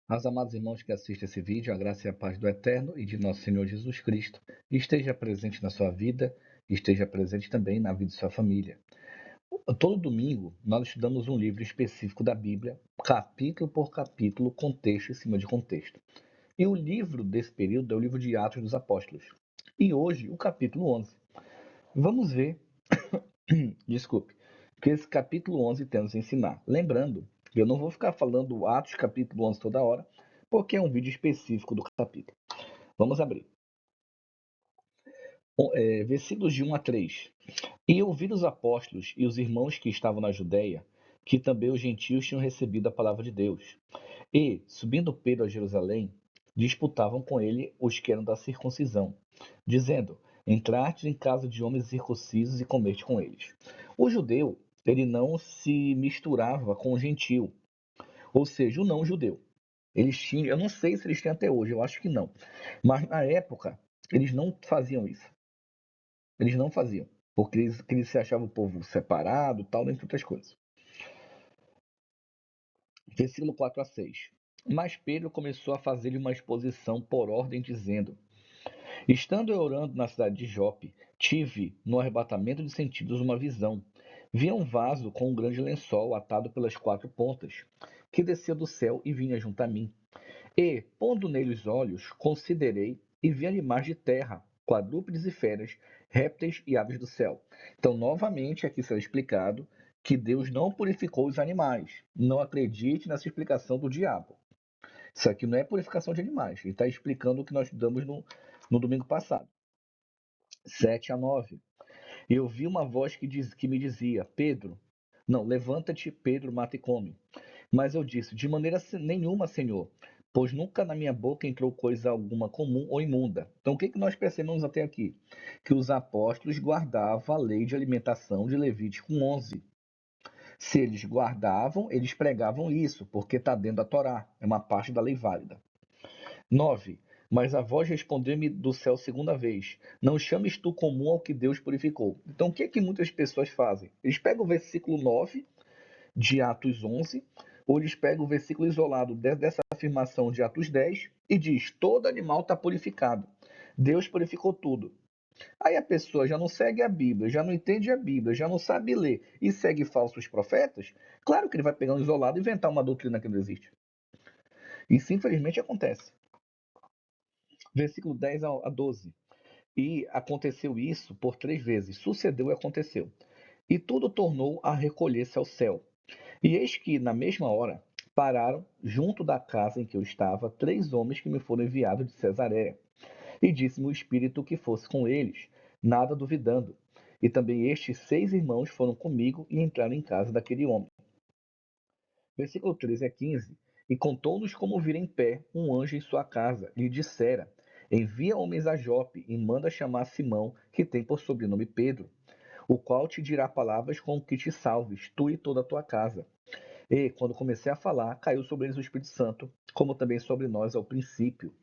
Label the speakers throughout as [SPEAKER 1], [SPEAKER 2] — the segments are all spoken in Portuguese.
[SPEAKER 1] Aos amados irmãos que assistem esse vídeo, a graça e a paz do Eterno e de nosso Senhor Jesus Cristo esteja presente na sua vida, esteja presente também na vida de sua família. Todo domingo, nós estudamos um livro específico da Bíblia, capítulo por capítulo, contexto em cima de contexto. E o livro desse período é o livro de Atos dos Apóstolos. E hoje, o capítulo 11. Vamos ver, desculpe, o que esse capítulo 11 tem a nos ensinar. Lembrando, eu não vou ficar falando Atos capítulo 11 toda hora, porque é um vídeo específico do capítulo. Vamos abrir. Versículos de 1 a 3. E ouviram os apóstolos e os irmãos que estavam na Judéia, que também os gentios tinham recebido a palavra de Deus. E, subindo Pedro a Jerusalém, disputavam com ele os que eram da circuncisão, dizendo: Entrate em casa de homens circuncisos e comeste com eles. O judeu, ele não se misturava com o gentil, ou seja, o não judeu. Eles tinham, eu não sei se eles têm até hoje, eu acho que não. Mas na época, eles não faziam isso. Eles não faziam, porque eles se achavam o povo separado, tal, entre outras coisas. Versículo 4 a 6. Mas Pedro começou a fazer-lhe uma exposição por ordem, dizendo: Estando eu orando na cidade de Jope, tive, no arrebatamento de sentidos, uma visão. Vi um vaso com um grande lençol atado pelas quatro pontas, que descia do céu e vinha junto a mim. E, pondo nele os olhos, considerei e vi animais de terra, quadrúpedes e feras, répteis e aves do céu. Então, novamente, aqui será explicado que Deus não purificou os animais. Não acredite nessa explicação do diabo. Isso aqui não é purificação de animais. Ele está explicando o que nós estudamos no domingo passado. 7 a 9. Eu vi uma voz que me dizia: Pedro, não, levanta-te, Pedro, mata e come. Mas eu disse: De maneira nenhuma, Senhor, pois nunca na minha boca entrou coisa alguma comum ou imunda. Então, o que nós percebemos até aqui? Que os apóstolos guardavam a lei de alimentação de Levítico 11. Se eles guardavam, eles pregavam isso, porque está dentro da Torá, é uma parte da lei válida. 9. Mas a voz respondeu-me do céu segunda vez: Não chames tu comum ao que Deus purificou. Então, o que é que muitas pessoas fazem? Eles pegam o versículo 9 de Atos 11, ou eles pegam o versículo isolado dessa afirmação de Atos 10 e diz: todo animal está purificado. Deus purificou tudo. Aí a pessoa já não segue a Bíblia, já não entende a Bíblia, já não sabe ler e segue falsos profetas. Claro que ele vai pegar um isolado e inventar uma doutrina que não existe. Isso infelizmente acontece. Versículo 10 a 12. E aconteceu isso por 3 vezes. Sucedeu e aconteceu. E tudo tornou a recolher-se ao céu. E eis que, na mesma hora, pararam, junto da casa em que eu estava, 3 homens que me foram enviados de Cesareia. E disse-me o Espírito que fosse com eles, nada duvidando. E também estes 6 irmãos foram comigo e entraram em casa daquele homem. Versículo 13 a 15. E contou-nos como vira em pé um anjo em sua casa. Lhe dissera: Envia homens a Jope e manda chamar Simão, que tem por sobrenome Pedro, o qual te dirá palavras com que te salves, tu e toda a tua casa. E, quando comecei a falar, caiu sobre eles o Espírito Santo, como também sobre nós ao princípio.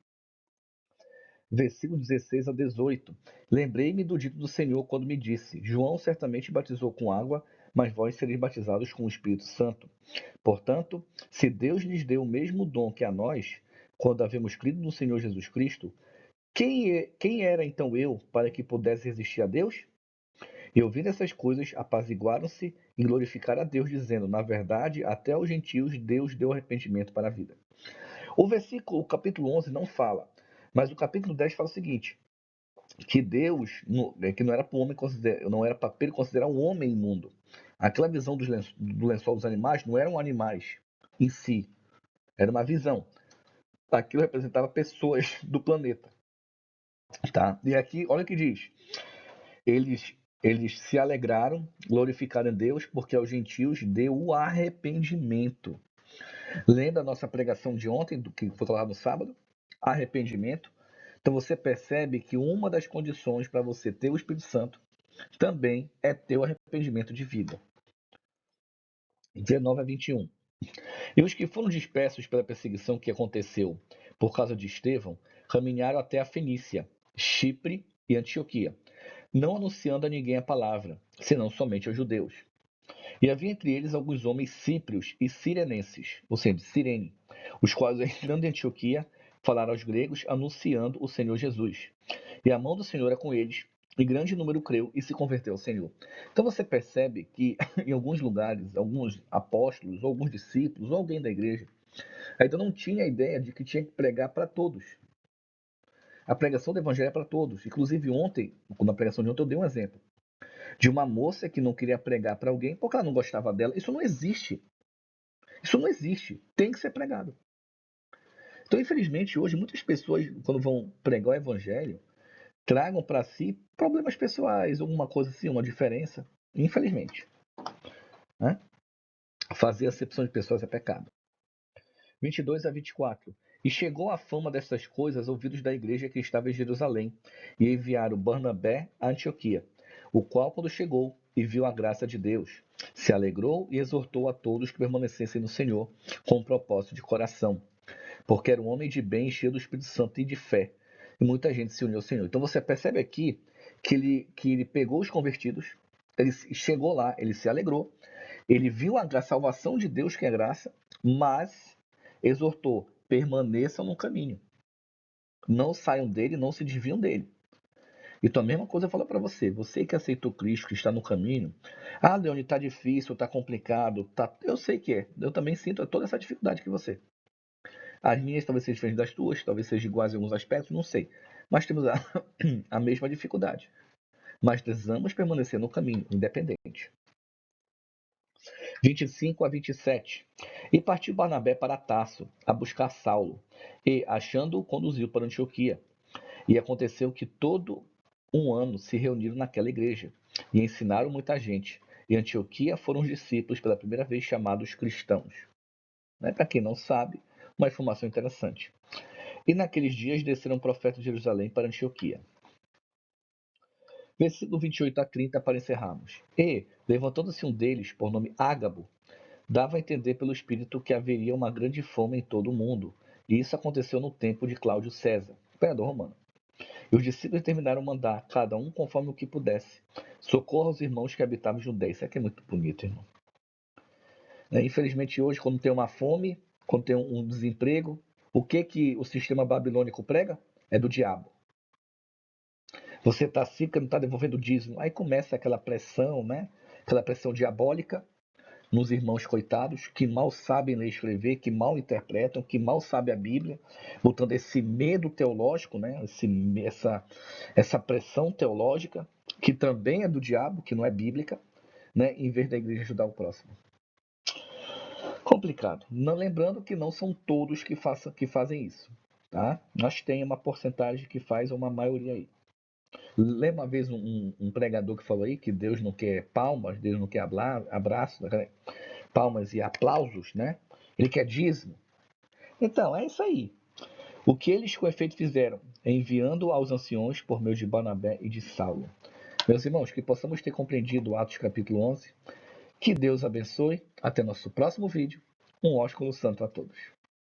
[SPEAKER 1] Versículo 16 a 18. Lembrei-me do dito do Senhor quando me disse: João certamente batizou com água, mas vós sereis batizados com o Espírito Santo. Portanto, se Deus lhes deu o mesmo dom que a nós, quando havemos crido no Senhor Jesus Cristo, quem era então eu para que pudesse resistir a Deus? E ouvindo essas coisas, apaziguaram-se e glorificaram a Deus, dizendo: Na verdade, até aos gentios Deus deu arrependimento para a vida. O capítulo 11 não fala, mas o capítulo 10 fala o seguinte: que Deus, que não era para o homem considerar, não era para Pedro considerar um homem imundo. Aquela visão do lençol dos animais não eram animais em si, era uma visão. Aquilo representava pessoas do planeta, tá? E aqui, olha o que diz: eles se alegraram, glorificaram a Deus, porque aos gentios deu o arrependimento. Lembra a nossa pregação de ontem, do que foi falado no sábado? Arrependimento. Então você percebe que uma das condições para você ter o Espírito Santo também é ter o arrependimento de vida. 19 a 21. E os que foram dispersos pela perseguição que aconteceu por causa de Estevão, caminharam até a Fenícia, Chipre e Antioquia, não anunciando a ninguém a palavra, senão somente aos judeus. E havia entre eles alguns homens cíprios e sirenenses, ou seja, de Cirene, os quais, entrando em Antioquia, falaram aos gregos, anunciando o Senhor Jesus. E a mão do Senhor era com eles, e grande número creu e se converteu ao Senhor. Então você percebe que em alguns lugares, alguns apóstolos, ou alguns discípulos, ou alguém da igreja, ainda não tinha a ideia de que tinha que pregar para todos. A pregação do evangelho é para todos. Inclusive ontem, na pregação de ontem, eu dei um exemplo de uma moça que não queria pregar para alguém porque ela não gostava dela. Isso não existe. Isso não existe. Tem que ser pregado. Então, infelizmente, hoje, muitas pessoas, quando vão pregar o evangelho, tragam para si problemas pessoais, alguma coisa assim, uma diferença. Infelizmente. Né? Fazer acepção de pessoas é pecado. 22 a 24. E chegou a fama dessas coisas aos ouvidos da igreja que estava em Jerusalém, e enviaram Barnabé a Antioquia, o qual, quando chegou e viu a graça de Deus, se alegrou e exortou a todos que permanecessem no Senhor, com um propósito de coração, porque era um homem de bem, cheio do Espírito Santo e de fé, e muita gente se uniu ao Senhor. Então você percebe aqui que ele pegou os convertidos, ele chegou lá, ele se alegrou, ele viu a salvação de Deus, que é graça, mas exortou: permaneçam no caminho. Não saiam dele, não se desviam dele. Então a mesma coisa eu falo para você. Você que aceitou Cristo, que está no caminho. Ah, Leone, está difícil, está complicado. Tá... Eu sei que é. Eu também sinto toda essa dificuldade que você. As minhas talvez sejam diferentes das tuas, talvez sejam iguais em alguns aspectos, não sei. Mas temos a mesma dificuldade. Mas precisamos permanecer no caminho, independente. 25 a 27. E partiu Barnabé para Tarso, a buscar Saulo, e, achando-o, conduziu para Antioquia. E aconteceu que todo um ano se reuniram naquela igreja, e ensinaram muita gente. E Antioquia foram os discípulos pela primeira vez chamados cristãos. Né? Para quem não sabe, uma informação interessante. E naqueles dias desceram profetas de Jerusalém para Antioquia. Versículo 28 a 30 para encerrarmos. E, levantando-se um deles, por nome Ágabo, dava a entender pelo Espírito que haveria uma grande fome em todo o mundo, e isso aconteceu no tempo de Cláudio César, imperador romano. E os discípulos determinaram mandar, cada um conforme o que pudesse, socorro aos irmãos que habitavam em Judéia. Isso aqui é muito bonito, irmão. Infelizmente hoje, quando tem uma fome, quando tem um desemprego, o que o sistema babilônico prega? É do diabo. Você está assim porque não está devolvendo o dízimo. Aí começa aquela pressão, né? Aquela pressão diabólica nos irmãos coitados, que mal sabem ler e escrever, que mal interpretam, que mal sabem a Bíblia, botando esse medo teológico, né? Essa pressão teológica, que também é do diabo, que não é bíblica, né? Em vez da igreja ajudar o próximo. Complicado. Não, lembrando que não são todos que fazem isso. Tá? Mas tem uma porcentagem que faz, uma maioria aí. Lembra uma vez um pregador que falou aí que Deus não quer palmas, Deus não quer abraço, palmas e aplausos, né? Ele quer dízimo. Então, é isso aí. O que eles com efeito fizeram? Enviando aos anciões por meio de Barnabé e de Saulo. Meus irmãos, que possamos ter compreendido Atos capítulo 11. Que Deus abençoe. Até nosso próximo vídeo. Um ósculo santo a todos.